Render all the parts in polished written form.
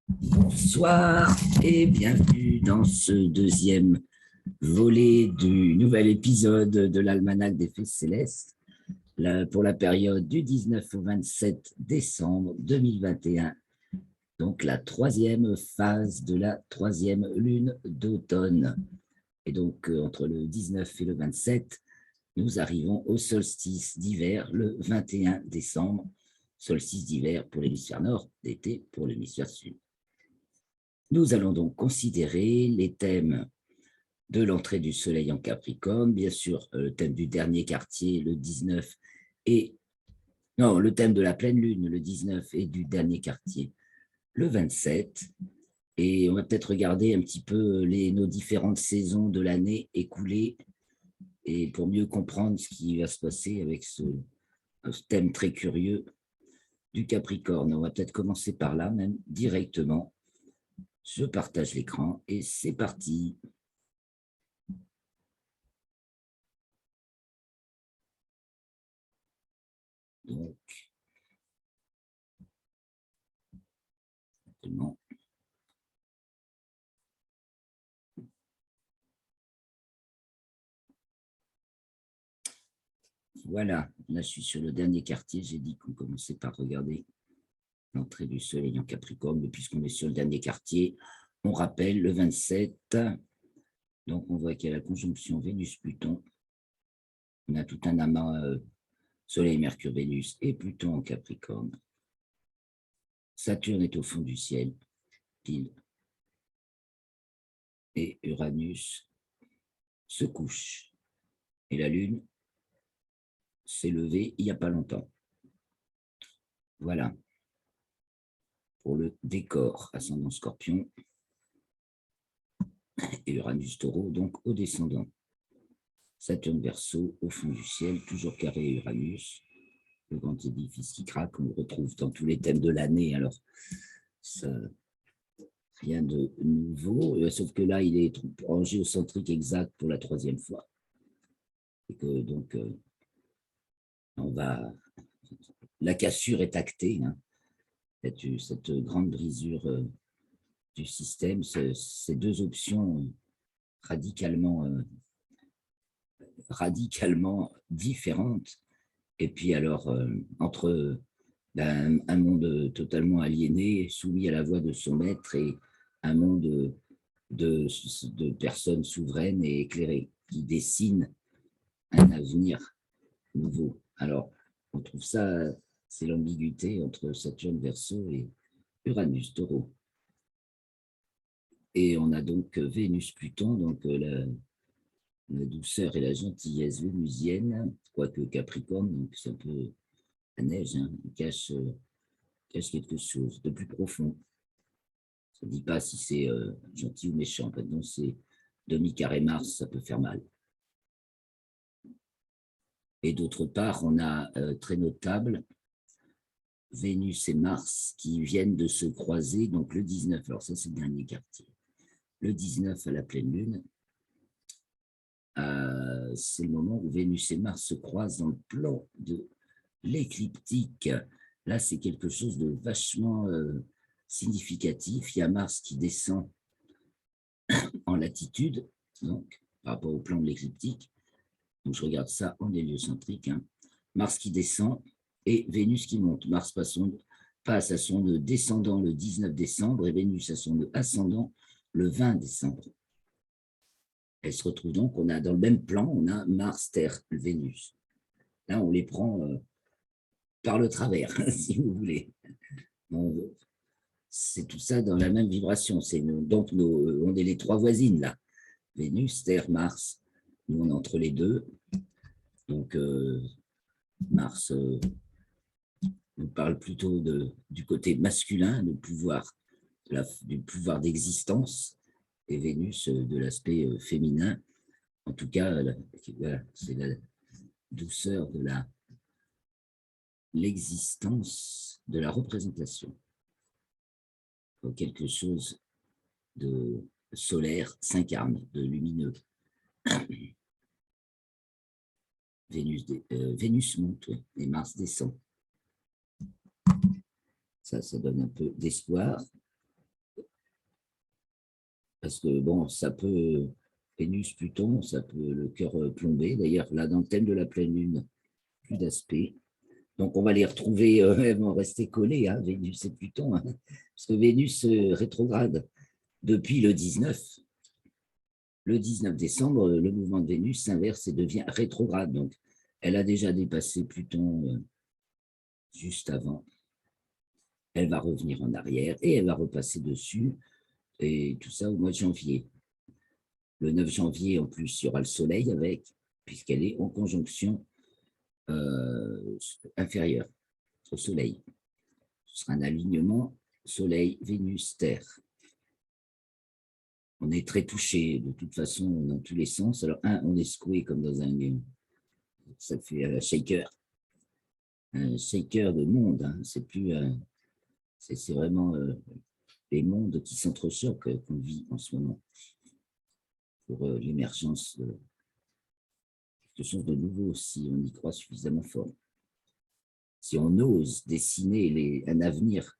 Bonsoir et bienvenue dans ce deuxième volet du nouvel épisode de l'Almanach des Fées Célestes pour la période du 19 au 27 décembre 2021, donc la troisième phase de la troisième lune d'automne. Et donc entre le 19 et le 27, nous arrivons au solstice d'hiver le 21 décembre, solstice d'hiver pour l'hémisphère nord, d'été pour l'hémisphère sud. Nous allons donc considérer les thèmes de l'entrée du soleil en Capricorne, bien sûr, le thème du dernier quartier, le 19, et non, le thème de la pleine lune, le 19, et du dernier quartier, le 27. Et on va peut-être regarder un petit peu nos différentes saisons de l'année écoulée, et pour mieux comprendre ce qui va se passer avec ce thème très curieux du Capricorne. On va peut-être commencer par là, même directement. Je partage l'écran et c'est parti. Donc, simplement. Voilà, là je suis sur le dernier quartier, j'ai dit qu'on commençait par regarder l'entrée du soleil en Capricorne, mais puisqu'on est sur le dernier quartier, on rappelle le 27, donc on voit qu'il y a la conjonction Vénus-Pluton, on a tout un amas Soleil, Mercure, Vénus et Pluton en Capricorne. Saturne est au fond du ciel, pile, et Uranus se couche, et la Lune s'est levée il n'y a pas longtemps. Voilà, pour le décor, ascendant Scorpion, et Uranus Taureau, donc au descendant. Saturne Verseau, au fond du ciel, toujours carré Uranus, le grand édifice qui craque, on le retrouve dans tous les thèmes de l'année, alors ça, rien de nouveau, sauf que là, il est en géocentrique exact pour la troisième fois. Et que donc, on va, la cassure est actée, hein, cette grande brisure du système, ces deux options radicalement différentes. Et puis alors, entre un monde totalement aliéné, soumis à la voix de son maître, et un monde de personnes souveraines et éclairées, qui dessinent un avenir nouveau. Alors, on trouve ça, c'est l'ambiguïté entre Saturne Verseau et Uranus Taureau. Et on a donc Vénus-Pluton, donc la douceur et la gentillesse vénusienne, quoique Capricorne, donc c'est un peu la neige, hein, cache quelque chose de plus profond. Ça ne dit pas si c'est gentil ou méchant. Maintenant, c'est demi-carré Mars, ça peut faire mal. Et d'autre part, on a très notable Vénus et Mars qui viennent de se croiser, donc le 19, alors ça c'est le dernier quartier, le 19 à la pleine lune, c'est le moment où Vénus et Mars se croisent dans le plan de l'écliptique. Là, c'est quelque chose de vachement significatif. Il y a Mars qui descend en latitude, donc par rapport au plan de l'écliptique. Donc je regarde ça en héliocentrique. Hein. Mars qui descend et Vénus qui monte. Mars passe à son descendant le 19 décembre et Vénus à son ascendant le 20 décembre. Elle se retrouve donc, on a dans le même plan, on a Mars, Terre, Vénus. Là, on les prend par le travers, si vous voulez. C'est tout ça dans la même vibration. Donc, on est les trois voisines, là. Vénus, Terre, Mars. Nous, on est entre les deux. Donc, Mars nous parle plutôt du côté masculin, du pouvoir d'existence, et Vénus de l'aspect féminin. En tout cas, voilà, c'est la douceur de l'existence, de la représentation. Quelque chose de solaire s'incarne, de lumineux. Vénus monte, ouais, et Mars descend. Ça donne un peu d'espoir. parce que bon, ça peut, Vénus, Pluton, ça peut le cœur plomber. D'ailleurs, là, dans le thème de la pleine lune, plus d'aspect. Donc, on va les retrouver, elles vont rester collées, hein, Vénus et Pluton, hein, parce que Vénus rétrograde depuis le 19 décembre, le mouvement de Vénus s'inverse et devient rétrograde. Donc, elle a déjà dépassé Pluton juste avant. Elle va revenir en arrière et elle va repasser dessus, et tout ça au mois de janvier. Le 9 janvier, en plus, il y aura le Soleil avec, puisqu'elle est en conjonction inférieure au Soleil. Ce sera un alignement Soleil, Vénus, Terre. On est très touché, de toute façon, dans tous les sens. Alors, on est secoué comme dans un... Ça fait un shaker de monde. Hein. C'est plus... c'est vraiment les mondes qui s'entrechoquent qu'on vit en ce moment pour l'émergence de quelque chose de nouveau, si on y croit suffisamment fort. Si on ose dessiner un avenir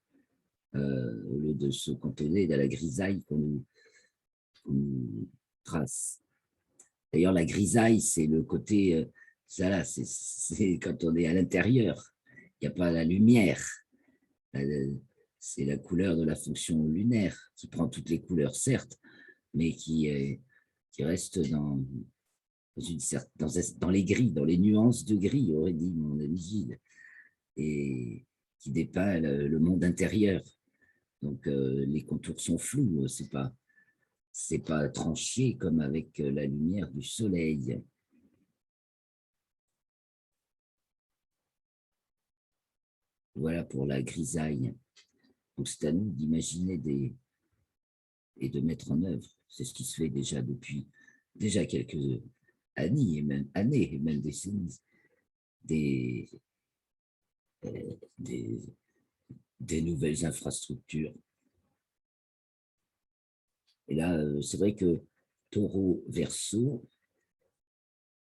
au lieu de se cantonner dans la grisaille qu'on nous trace. D'ailleurs, la grisaille, c'est le côté, ça c'est quand on est à l'intérieur, il n'y a pas la lumière. C'est la couleur de la fonction lunaire qui prend toutes les couleurs, certes, mais qui reste dans les gris, dans les nuances de gris, aurait dit mon ami Gilles, et qui dépeint le monde intérieur. Donc, les contours sont flous, c'est pas tranché comme avec la lumière du soleil. Voilà pour la grisaille. Donc, c'est à nous d'imaginer et de mettre en œuvre. C'est ce qui se fait déjà depuis quelques années et même décennies. Des, des, des nouvelles infrastructures. Et là, c'est vrai que Taureau, Verseau,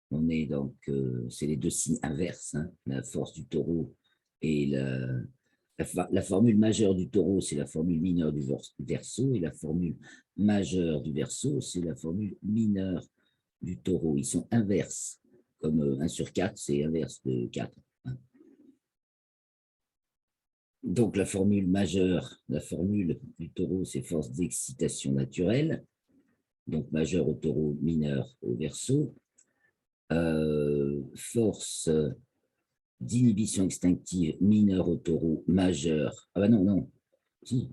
on est donc, c'est les deux signes inverses, hein, la force du Taureau et la formule majeure du Taureau, c'est la formule mineure du Verseau, et la formule majeure du Verseau, c'est la formule mineure du Taureau. Ils sont inverses, comme 1 sur 4, c'est inverse de 4. Hein. Donc, la formule majeure, la formule du Taureau, c'est force d'excitation naturelle, donc majeure au Taureau, mineure au Verseau. Force d'inhibition extinctive mineure au Taureau, majeure. Ah ben non, si,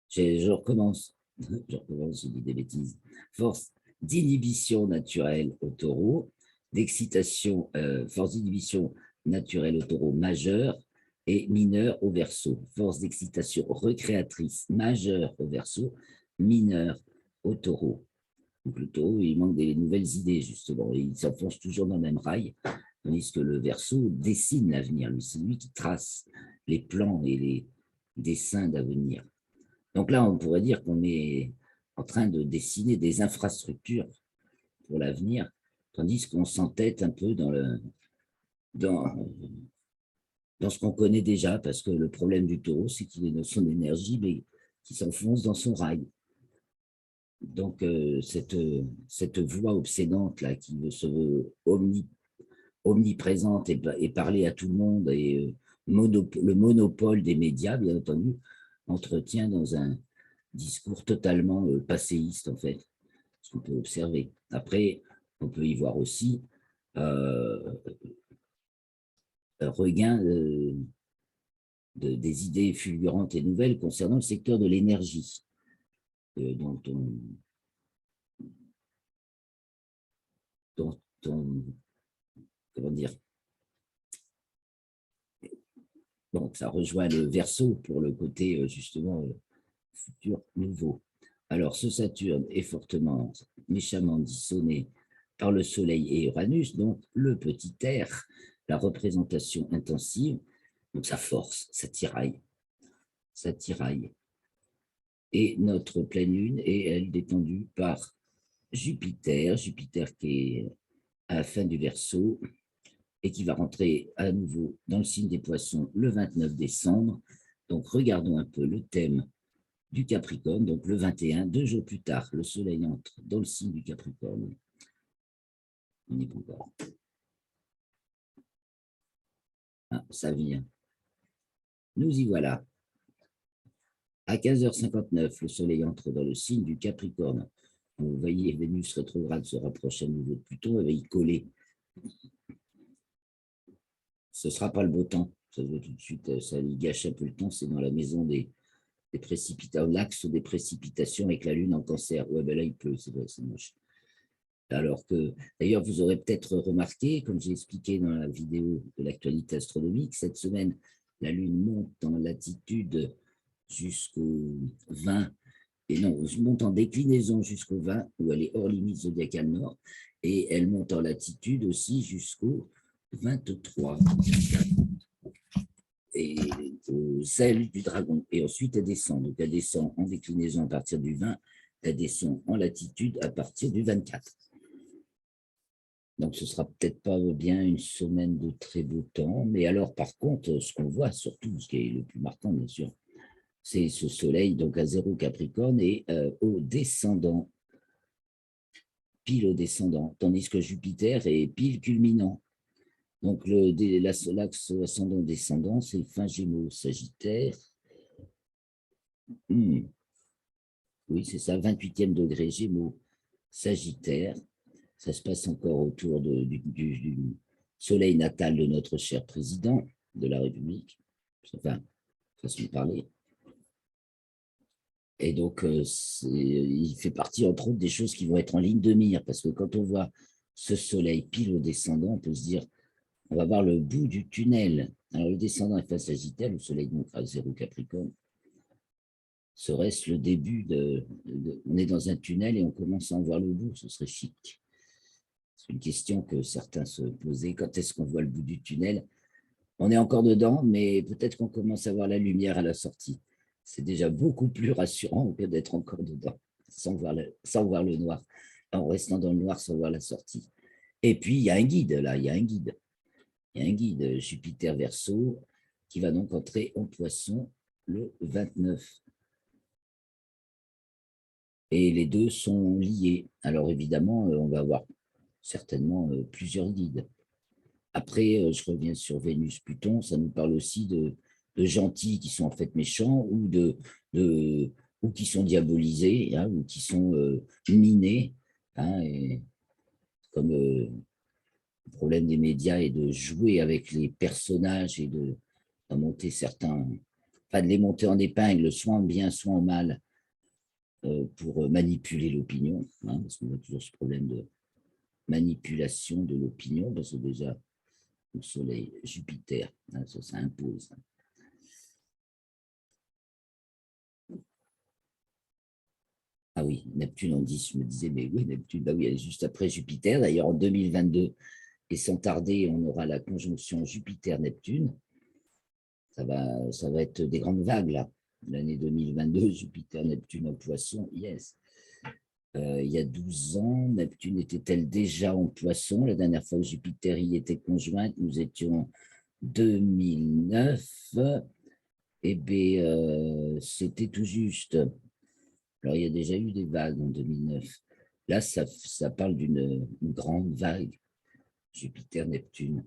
je recommence, j'ai dit des bêtises. Force d'inhibition naturelle au Taureau, d'excitation, force d'inhibition naturelle au Taureau, majeure, et mineure au Verseau. Force d'excitation recréatrice majeure au Verseau, mineure au Taureau. Donc le Taureau, il manque des nouvelles idées, justement. Il s'enfonce toujours dans le même rail, tandis que le Verseau dessine l'avenir. C'est lui qui trace les plans et les dessins d'avenir. Donc là, on pourrait dire qu'on est en train de dessiner des infrastructures pour l'avenir, tandis qu'on s'entête un peu dans ce qu'on connaît déjà, parce que le problème du Taureau, c'est qu'il est dans son énergie, mais qui s'enfonce dans son rail. Donc, cette voix obsédante là, qui se veut omniprésente et parler à tout le monde, et le monopole des médias, bien entendu, entretient dans un discours totalement passéiste, en fait, ce qu'on peut observer. Après, on peut y voir aussi un regain des idées fulgurantes et nouvelles concernant le secteur de l'énergie, dont comment dire, donc ça rejoint le Verseau pour le côté justement futur nouveau. Alors ce Saturne est fortement, méchamment dissonné par le Soleil et Uranus, donc le petit air, la représentation intensive, donc ça force, ça tiraille. Et notre pleine lune est, elle, détendue par Jupiter qui est à la fin du Verseau et qui va rentrer à nouveau dans le signe des Poissons le 29 décembre. Donc, regardons un peu le thème du Capricorne, donc le 21, 2 jours plus tard, le Soleil entre dans le signe du Capricorne. On n'y peut pas. Ah, ça vient. Nous y voilà. À 15h59, le Soleil entre dans le signe du Capricorne. Vous voyez, Vénus rétrograde se rapproche à nouveau de Pluton, elle va y coller. Ce ne sera pas le beau temps, ça se voit tout de suite, ça lui gâche un peu le temps, c'est dans la maison des précipitations, l'axe des précipitations avec la Lune en Cancer. Ouais, ben là, il pleut, c'est vrai, c'est moche. Alors que, d'ailleurs, vous aurez peut-être remarqué, comme j'ai expliqué dans la vidéo de l'actualité astronomique, cette semaine, la Lune monte en latitude jusqu'au 20, et non, monte en déclinaison jusqu'au 20, où elle est hors limite zodiacale nord, et elle monte en latitude aussi jusqu'au 23, et au sel du dragon. Et ensuite, elle descend. Donc, elle descend en déclinaison à partir du 20, elle descend en latitude à partir du 24. Donc, ce ne sera peut-être pas bien une semaine de très beau temps. Mais alors, par contre, ce qu'on voit surtout, ce qui est le plus marquant, bien sûr, c'est ce soleil donc à 0 Capricorne et au descendant, pile au descendant, tandis que Jupiter est pile culminant. Donc, l'axe ascendant-descendant, c'est fin Gémeaux, Sagittaire. Oui, c'est ça, 28e degré Gémeaux, Sagittaire. Ça se passe encore autour du soleil natal de notre cher président de la République. Enfin, façon de parler. Et donc, il fait partie, entre autres, des choses qui vont être en ligne de mire, parce que quand on voit ce soleil pile au descendant, on peut se dire, on va voir le bout du tunnel. Alors, le descendant est face Sagittaire, le soleil donc à 0 Capricorne. Serait-ce le début on est dans un tunnel et on commence à en voir le bout, ce serait chic. C'est une question que certains se posaient. Quand est-ce qu'on voit le bout du tunnel? On est encore dedans, mais peut-être qu'on commence à voir la lumière à la sortie. C'est déjà beaucoup plus rassurant que d'être encore dedans, sans voir le noir, en restant dans le noir sans voir la sortie. Et puis, il y a un guide, là, il y a un guide. Il y a un guide, Jupiter Verseau, qui va donc entrer en Poisson le 29. Et les deux sont liés. Alors, évidemment, on va avoir certainement plusieurs guides. Après, je reviens sur Vénus-Pluton, ça nous parle aussi de gentils qui sont en fait méchants ou qui sont diabolisés, hein, ou qui sont minés. Hein, et comme le problème des médias est de jouer avec les personnages et d'en monter certains, enfin de les monter en épingle, soit en bien, soit en mal, pour manipuler l'opinion, hein, parce qu'on a toujours ce problème de manipulation de l'opinion, parce que déjà, le Soleil, Jupiter, hein, ça impose. Ah oui, Neptune en 10, je me disais, mais oui, Neptune, bah oui, elle est juste après Jupiter. D'ailleurs, en 2022, et sans tarder, on aura la conjonction Jupiter-Neptune. Ça va être des grandes vagues, là. L'année 2022, Jupiter-Neptune en Poisson, yes. Il y a 12 ans, Neptune était-elle déjà en Poisson? La dernière fois que Jupiter y était conjointe, nous étions en 2009. Eh bien, c'était tout juste. Alors, il y a déjà eu des vagues en 2009. Là, ça parle d'une grande vague, Jupiter-Neptune.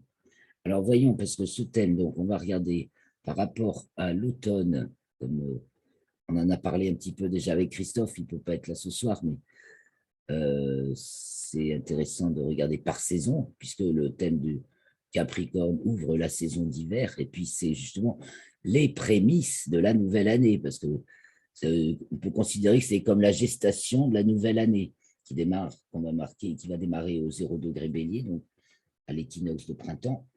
Alors, voyons, parce que ce thème, donc, on va regarder par rapport à l'automne, comme on en a parlé un petit peu déjà avec Christophe, il ne peut pas être là ce soir, mais c'est intéressant de regarder par saison, puisque le thème du Capricorne ouvre la saison d'hiver, et puis c'est justement les prémices de la nouvelle année, parce que on peut considérer que c'est comme la gestation de la nouvelle année qui démarre, qu'on va marquer, qui va démarrer au 0 degré Bélier, donc à l'équinoxe de printemps.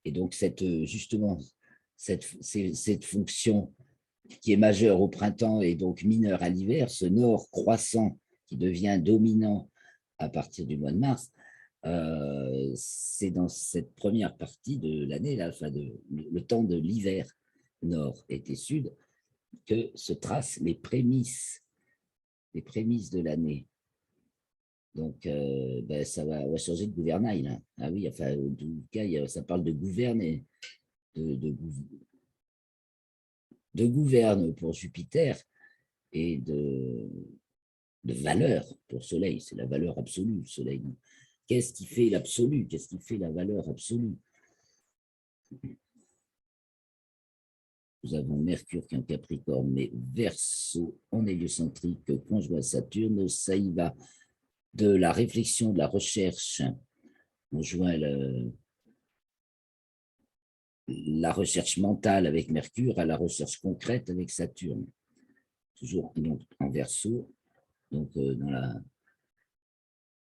Et donc justement cette fonction qui est majeure au printemps et donc mineure à l'hiver, ce nord croissant qui devient dominant à partir du mois de mars, c'est dans cette première partie de l'année, enfin le temps de l'hiver nord et sud, que se tracent les prémices de l'année. Donc, ça va changer de gouvernail, là. Ah oui, enfin, en tout cas, ça parle de gouverner, de gouverne pour Jupiter, et de valeur pour le Soleil. C'est la valeur absolue, le Soleil. Qu'est-ce qui fait l'absolu? Qu'est-ce qui fait la valeur absolue? Nous avons Mercure qui est en Capricorne, mais Verseau en héliocentrique conjoint à Saturne. Ça y va de la réflexion, de la recherche. On joint la recherche mentale avec Mercure à la recherche concrète avec Saturne. Toujours donc, en Verseau, donc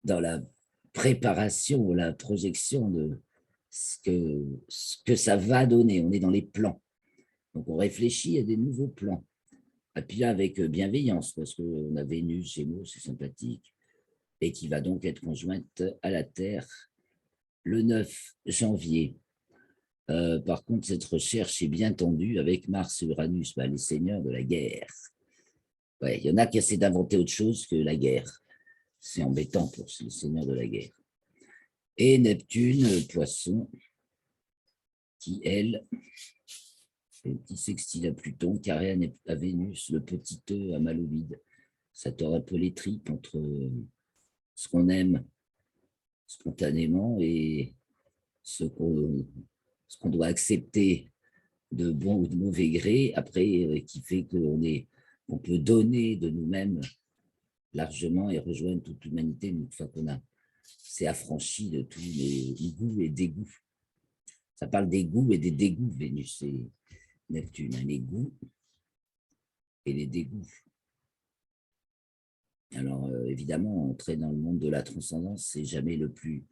dans la préparation, la projection de ce que ça va donner. On est dans les plans. Donc, on réfléchit à des nouveaux plans. Et puis là, avec bienveillance, parce qu'on a Vénus, Gémeaux, c'est sympathique, et qui va donc être conjointe à la Terre le 9 janvier. Par contre, cette recherche est bien tendue avec Mars et Uranus, les seigneurs de la guerre. Ouais, il y en a qui essaient d'inventer autre chose que la guerre. C'est embêtant pour les seigneurs de la guerre. Et Neptune, Poisson, qui, elle, fait un petit sextile à Pluton, carré à Vénus, le petit œuf à mal au vide. Ça tord un peu les tripes entre ce qu'on aime spontanément et ce qu'on doit accepter de bon ou de mauvais gré, après, qui fait qu'on peut donner de nous-mêmes largement et rejoindre toute l'humanité une fois qu'on s'est affranchi de tous les goûts et dégoûts. Ça parle des goûts et des dégoûts, Vénus et Neptune, les goûts et les dégoûts. Alors, évidemment, entrer dans le monde de la transcendance, c'est jamais le plus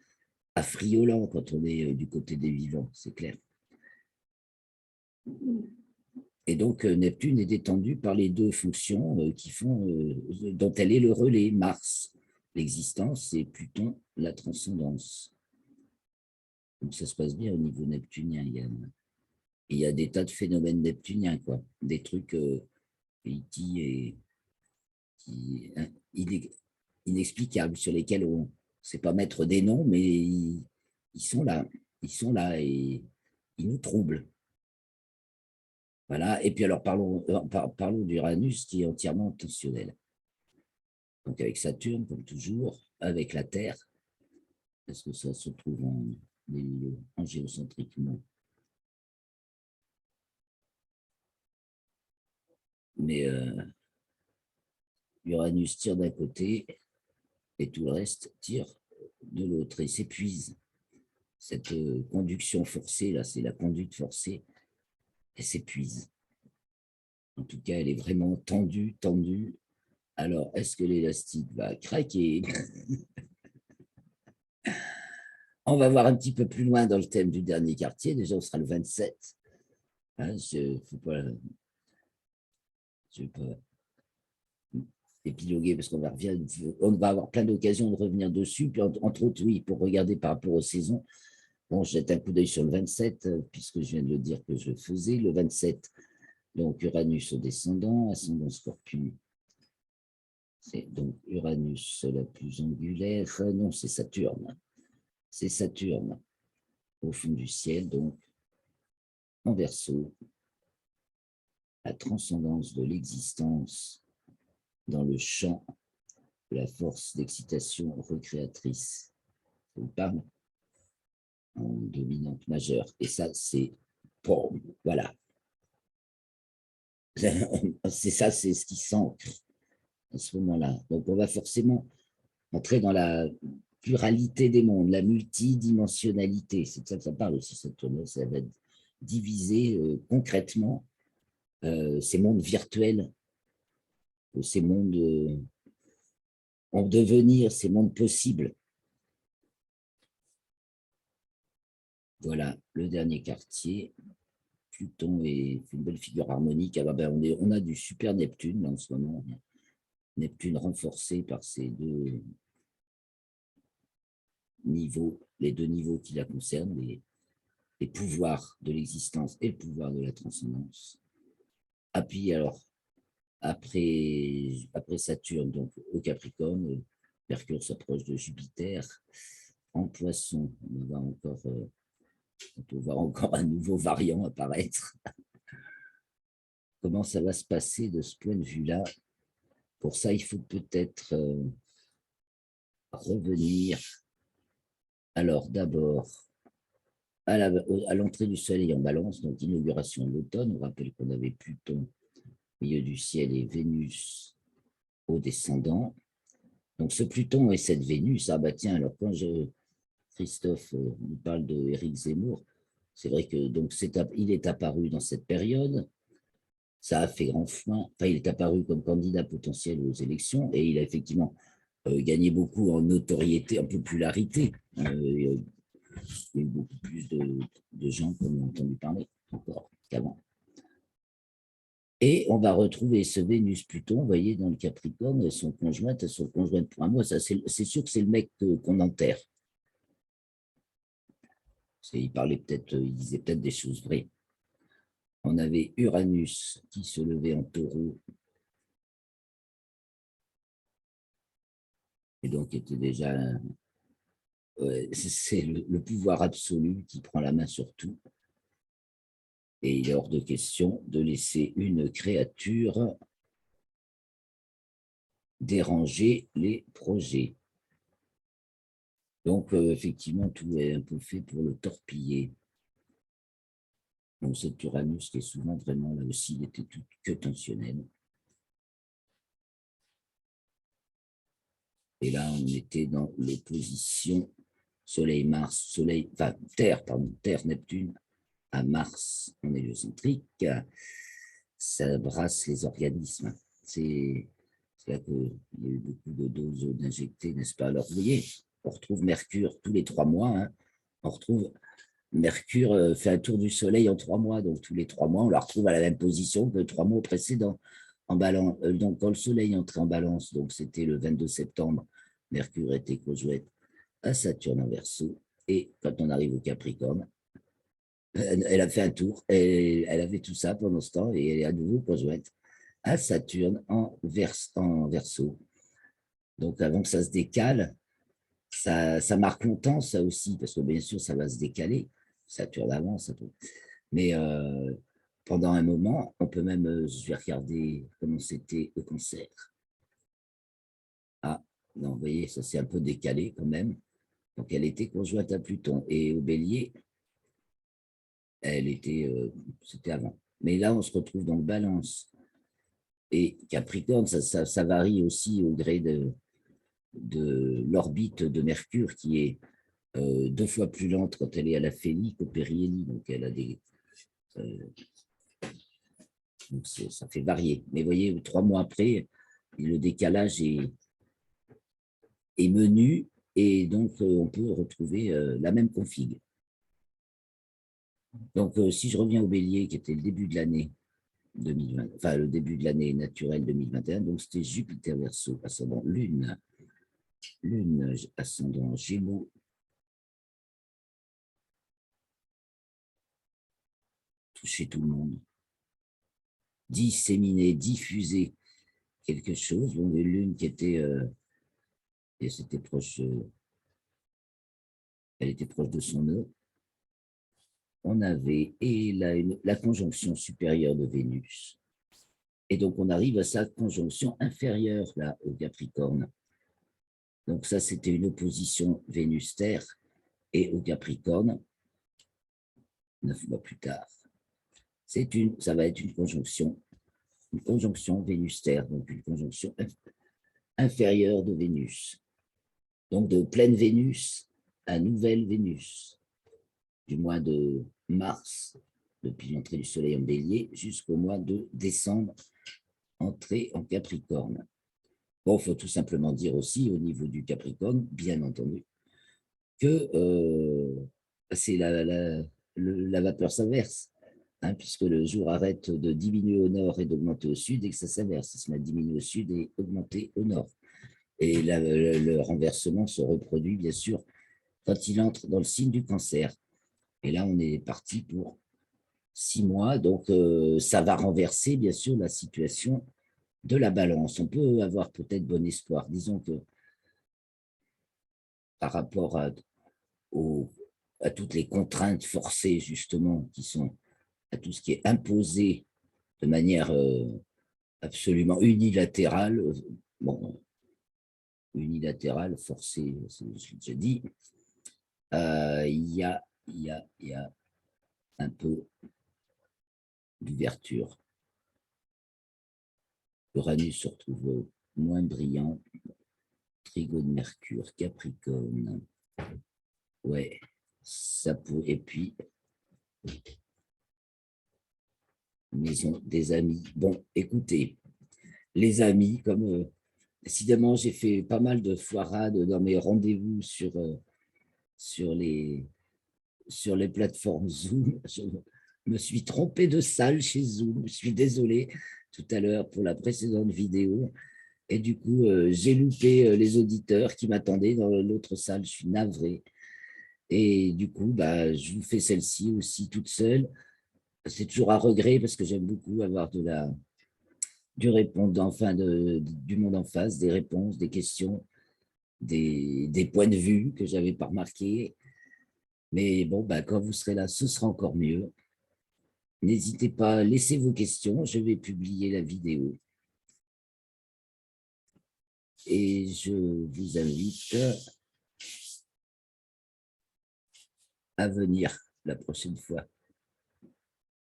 affriolant quand on est du côté des vivants, c'est clair. Et donc, Neptune est détendue par les deux fonctions dont elle est le relais, Mars, l'existence, et Pluton, la transcendance. Donc, ça se passe bien au niveau neptunien. Il y a des tas de phénomènes neptuniens, quoi. Des trucs inexplicables, sur lesquels on ne sait pas mettre des noms, mais ils sont là. Ils sont là et ils nous troublent. Voilà. Et puis alors, parlons d'Uranus qui est entièrement tensionnel. Donc avec Saturne, comme toujours, avec la Terre, parce que ça se trouve en géocentriquement. Mais Uranus tire d'un côté et tout le reste tire de l'autre et s'épuise. Cette conduction forcée, là, c'est la conduite forcée, elle s'épuise. En tout cas, elle est vraiment tendue, tendue. Alors, est-ce que l'élastique va craquer? On va voir un petit peu plus loin dans le thème du dernier quartier. Déjà, on sera le 27. Hein, je ne vais pas épiloguer parce qu'on va avoir plein d'occasions de revenir dessus. Puis, entre autres, oui, pour regarder par rapport aux saisons. Bon, je jette un coup d'œil sur le 27, puisque je viens de le dire que je le faisais. Le 27, donc Uranus au descendant, ascendant Scorpion. C'est donc Uranus la plus angulaire. Non, c'est Saturne. C'est Saturne au fond du ciel, donc en Verseau, la transcendance de l'existence dans le champ de la force d'excitation recréatrice. Ça vous parle? En dominante majeure. Et ça, c'est voilà. C'est ça, c'est ce qui s'ancre à ce moment-là. Donc, on va forcément entrer dans la pluralité des mondes, la multidimensionnalité. C'est de ça que ça parle aussi, cette tournée. Ça va diviser concrètement ces mondes virtuels, ces mondes en devenir, ces mondes possibles. Voilà, le dernier quartier. Pluton fait une belle figure harmonique. Alors, on a du super Neptune là, en ce moment. Neptune renforcé par ces deux niveaux, les deux niveaux qui la concernent, les pouvoirs de l'existence et le pouvoir de la transcendance. Ah, puis alors, après Saturne, donc au Capricorne, Mercure s'approche de Jupiter. En Poisson, on peut voir encore un nouveau variant apparaître. Comment ça va se passer de ce point de vue-là? Pour ça, il faut peut-être revenir. Alors, d'abord, à l'entrée du soleil en balance, donc inauguration de l'automne. On rappelle qu'on avait Pluton au milieu du ciel et Vénus au descendant. Donc, ce Pluton et cette Vénus, ah bah tiens, alors quand Christophe nous parle de Éric Zemmour, c'est vrai que donc il est apparu dans cette période, ça a fait grand foin, enfin il est apparu comme candidat potentiel aux élections et il a effectivement gagné beaucoup en notoriété, en popularité. Il y a eu beaucoup plus de gens qui ont entendu parler encore qu'avant. Et on va retrouver ce Vénus-Pluton, vous voyez, dans le Capricorne, elles sont conjointes pour un mois. C'est sûr que c'est le mec qu'on enterre. Il disait peut-être des choses vraies. On avait Uranus qui se levait en taureau. Et donc était déjà... c'est le pouvoir absolu qui prend la main sur tout. Et il est hors de question de laisser une créature déranger les projets. Donc, effectivement, tout est un peu fait pour le torpiller. Donc, cet Uranus qui est souvent vraiment, là aussi, il était tout que tensionnel. Et là, on était dans l'opposition Soleil-Mars, Terre-Neptune à Mars en héliocentrique. Ça brasse les organismes. C'est là qu'il y a eu beaucoup de doses d'injectés, n'est-ce pas? Alors, vous voyez, on retrouve Mercure tous les 3 mois. Hein. On retrouve Mercure fait un tour du Soleil en 3 mois. Donc, tous les 3 mois, on la retrouve à la même position que 3 mois précédents. En balance. Donc, quand le Soleil entrait en balance, donc c'était le 22 septembre, Mercure était conjointe à Saturne en Verseau. Et quand on arrive au Capricorne, elle a fait un tour, et elle avait tout ça pendant ce temps, et elle est à nouveau conjointe à Saturne en Verseau. Donc, avant que ça se décale, ça marque longtemps, ça aussi, parce que bien sûr, ça va se décaler. Saturne avance, mais pendant un moment, on peut même, je vais regarder comment c'était au Cancer. Ah, non, vous voyez, ça s'est un peu décalé quand même. Donc, elle était conjointe à Pluton. Et au Bélier, c'était avant. Mais là, on se retrouve dans le Balance. Et Capricorne, ça varie aussi au gré de l'orbite de Mercure, qui est 2 fois plus lente quand elle est à la Phélie qu'au périhélie. Donc, elle a des... donc ça fait varier. Mais vous voyez, 3 mois après, le décalage est menu, et donc on peut retrouver la même config. Donc, si je reviens au Bélier, qui était le début de l'année 2020, enfin le début de l'année naturelle 2021, donc c'était Jupiter Verseau, ascendant Lune, ascendant Gémeaux, toucher tout le monde, disséminer, diffuser quelque chose. On avait Lune qui était, et c'était proche, elle était proche de son nœud. On avait la conjonction supérieure de Vénus. Et donc, on arrive à sa conjonction inférieure, là, au Capricorne. Donc, ça, c'était une opposition Vénus-Terre et au Capricorne, 9 mois plus tard. Ça va être une conjonction Vénus-Terre, donc une conjonction inférieure de Vénus. Donc, de pleine Vénus à nouvelle Vénus, du mois de mars, depuis l'entrée du Soleil en Bélier, jusqu'au mois de décembre, entrée en Capricorne. Bon, il faut tout simplement dire aussi, au niveau du Capricorne, bien entendu, que c'est la vapeur s'inverse, hein, puisque le jour arrête de diminuer au nord et d'augmenter au sud, et que ça s'inverse, ça se met à diminuer au sud et augmenter au nord. Et le renversement se reproduit, bien sûr, quand il entre dans le signe du Cancer. Et là, on est parti pour 6 mois, donc ça va renverser, bien sûr, la situation de la Balance. On peut avoir peut-être bon espoir. Disons que par rapport à toutes les contraintes forcées, justement, qui sont à tout ce qui est imposé de manière absolument unilatéral. Bon, unilatéral, forcé, je l'ai déjà dit. Il y a un peu d'ouverture. Uranus se retrouve moins brillant. Trigone Mercure, Capricorne. Ouais, ça peut. Et puis, maison des amis. Bon, écoutez, les amis, comme décidément, j'ai fait pas mal de foirades dans mes rendez-vous sur les plateformes Zoom. Je me suis trompé de salle chez Zoom. Je suis désolé tout à l'heure pour la précédente vidéo. Et du coup, j'ai loupé les auditeurs qui m'attendaient dans l'autre salle. Je suis navré. Et du coup, bah, je vous fais celle-ci aussi toute seule. C'est toujours à regret parce que j'aime beaucoup avoir du répondant, enfin du monde en face, des réponses, des questions, des points de vue que je n'avais pas remarqués. Mais bon, bah, quand vous serez là, ce sera encore mieux. N'hésitez pas, laissez vos questions. Je vais publier la vidéo. Et je vous invite à venir la prochaine fois.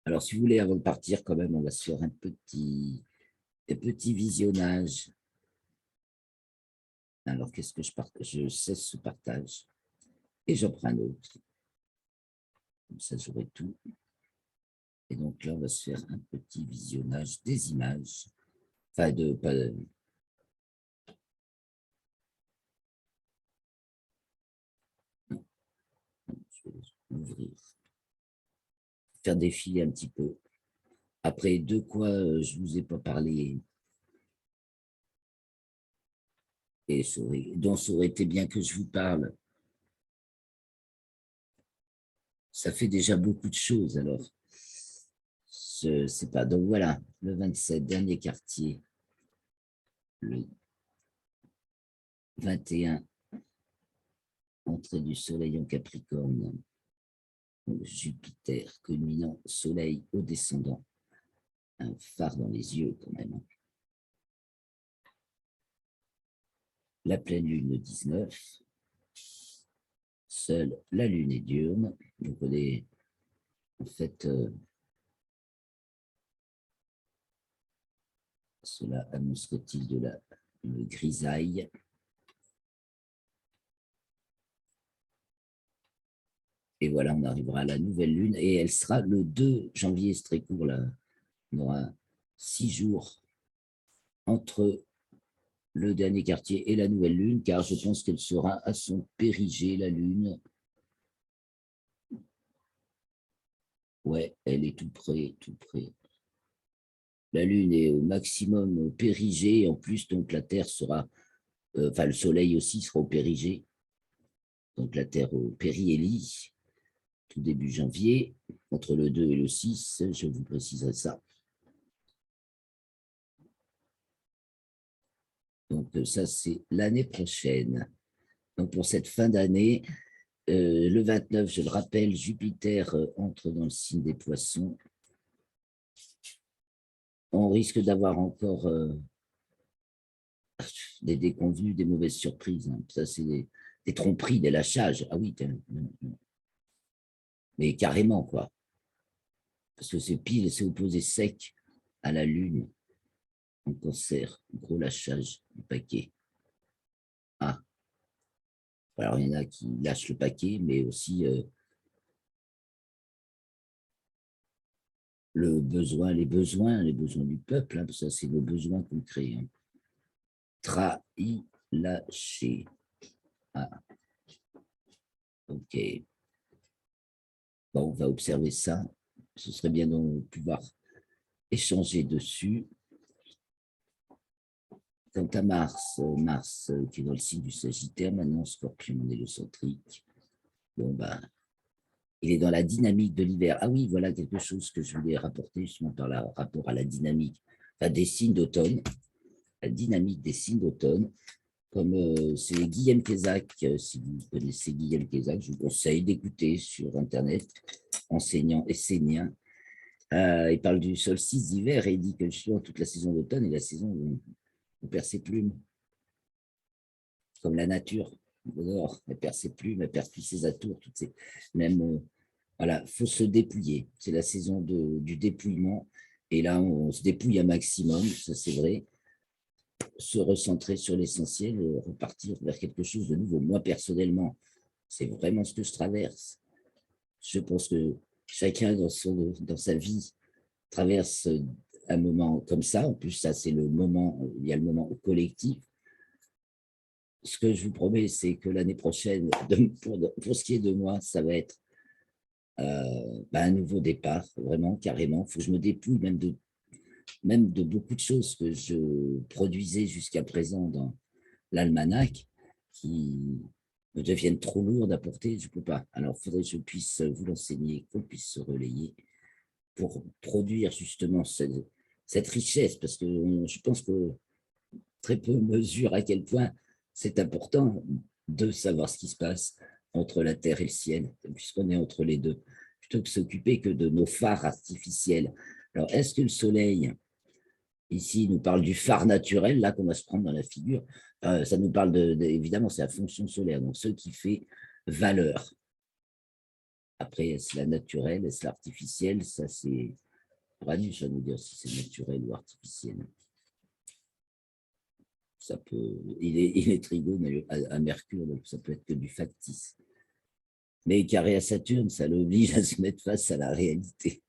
Alors, si vous voulez, avant de partir, quand même, on va se faire un petit visionnage. Alors, qu'est-ce que je partage? Je cesse ce partage et j'en prends un autre. Comme ça, j'aurai tout. Et donc là, on va se faire un petit visionnage des images. Enfin, pas de... Je vais ouvrir. Faire défiler un petit peu. Après, de quoi je ne vous ai pas parlé et dont ça aurait été bien que je vous parle. Ça fait déjà beaucoup de choses, alors. Je ne sais pas. Donc voilà, le 27, dernier quartier. Le 21, entrée du soleil en Capricorne. Jupiter, culminant, soleil au descendant. Un phare dans les yeux, quand même. La pleine lune, le 19. Seule la lune est diurne. Donc, on est, en fait, cela annoncerait-il de la grisaille. Et voilà, on arrivera à la nouvelle lune et elle sera le 2 janvier, c'est très court là. On aura 6 jours entre le dernier quartier et la nouvelle lune, car je pense qu'elle sera à son périgée, la lune. Ouais, elle est tout près, tout près. La lune est au maximum au périgée, en plus, donc la Terre sera, enfin le soleil aussi sera au périgée, donc la Terre au périhélie, tout début janvier, entre le 2 et le 6, je vous préciserai ça. Donc ça, c'est l'année prochaine. Donc pour cette fin d'année, le 29, je le rappelle, Jupiter entre dans le signe des Poissons. On risque d'avoir encore des déconvenues, des mauvaises surprises. Hein. Ça, c'est des tromperies, des lâchages. Ah oui, mais carrément, quoi. Parce que c'est pile, c'est opposé sec à la Lune en Cancer. Gros lâchage du paquet. Ah. Alors, il y en a qui lâchent le paquet, mais aussi les besoins du peuple. Hein, ça, c'est nos besoins concrets. Hein. Trahi, lâché. Ah. OK. Bon, on va observer ça. Ce serait bien de pouvoir échanger dessus. Quant à Mars, qui est dans le signe du Sagittaire, maintenant Scorpion hélicentrique. Bon, ben, il est dans la dynamique de l'hiver. Ah oui, voilà quelque chose que je voulais rapporter justement par rapport à la dynamique des signes d'automne, la dynamique des signes d'automne. Comme c'est Guillaume Kézac, si vous connaissez Guillaume Kézac, je vous conseille d'écouter sur Internet, enseignant essénien. Il parle du solstice d'hiver et il dit que justement toute la saison d'automne est la saison où on perd ses plumes, comme la nature. Dehors, elle perd ses plumes, elle perd tous ses atours, toutes ses... même voilà, faut se dépouiller. C'est la saison du dépouillement. Et là, on se dépouille un maximum, ça c'est vrai, se recentrer sur l'essentiel et repartir vers quelque chose de nouveau. Moi, personnellement, c'est vraiment ce que je traverse. Je pense que chacun dans sa vie traverse un moment comme ça. En plus, ça, c'est le moment, il y a le moment collectif. Ce que je vous promets, c'est que l'année prochaine, pour ce qui est de moi, ça va être un nouveau départ, vraiment, carrément. Il faut que je me dépouille même de beaucoup de choses que je produisais jusqu'à présent dans l'almanach, qui me deviennent trop lourdes à porter, je ne peux pas. Alors, il faudrait que je puisse vous l'enseigner, qu'on puisse se relayer pour produire justement cette richesse, parce que je pense que très peu mesurent à quel point c'est important de savoir ce qui se passe entre la terre et le ciel, puisqu'on est entre les deux, plutôt que s'occuper que de nos phares artificiels. Alors, est-ce que le soleil, ici, nous parle du phare naturel, là, qu'on va se prendre dans la figure, ça nous parle évidemment, c'est la fonction solaire, donc ce qui fait valeur. Après, est-ce la naturelle, est-ce l'artificielle? Ça, c'est Radius à nous dire si c'est naturel ou artificiel. Ça peut, il est trigone à Mercure, donc ça peut être que du factice. Mais carré à Saturne, ça l'oblige à se mettre face à la réalité.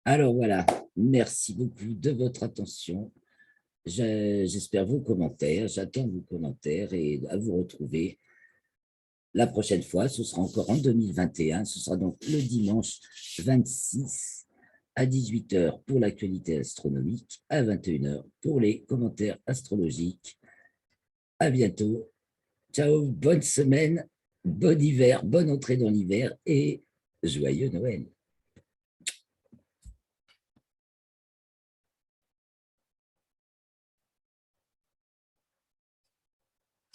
Alors voilà, merci beaucoup de votre attention. J'espère vos commentaires, j'attends vos commentaires et à vous retrouver la prochaine fois. Ce sera encore en 2021, ce sera donc le dimanche 26 à 18h pour l'actualité astronomique, à 21h pour les commentaires astrologiques. À bientôt. Ciao, bonne semaine, bon hiver, bonne entrée dans l'hiver et joyeux Noël.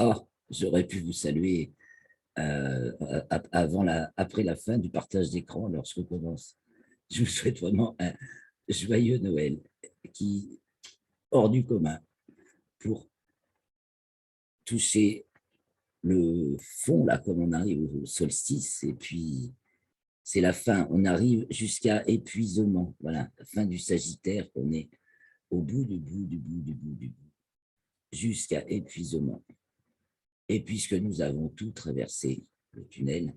Oh, j'aurais pu vous saluer après la fin du partage d'écran lorsque commence. Je vous souhaite vraiment un joyeux Noël qui hors du commun pour toucher le fond, là, comme on arrive au solstice, et puis c'est la fin, on arrive jusqu'à épuisement, voilà, la fin du Sagittaire, on est au bout du bout, jusqu'à épuisement. Et puisque nous avons tout traversé, le tunnel,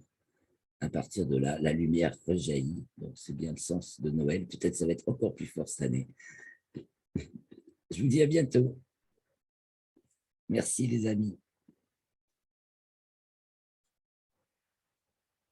à partir de là, la lumière rejaillit, donc c'est bien le sens de Noël, peut-être ça va être encore plus fort cette année. Je vous dis à bientôt. Merci les amis.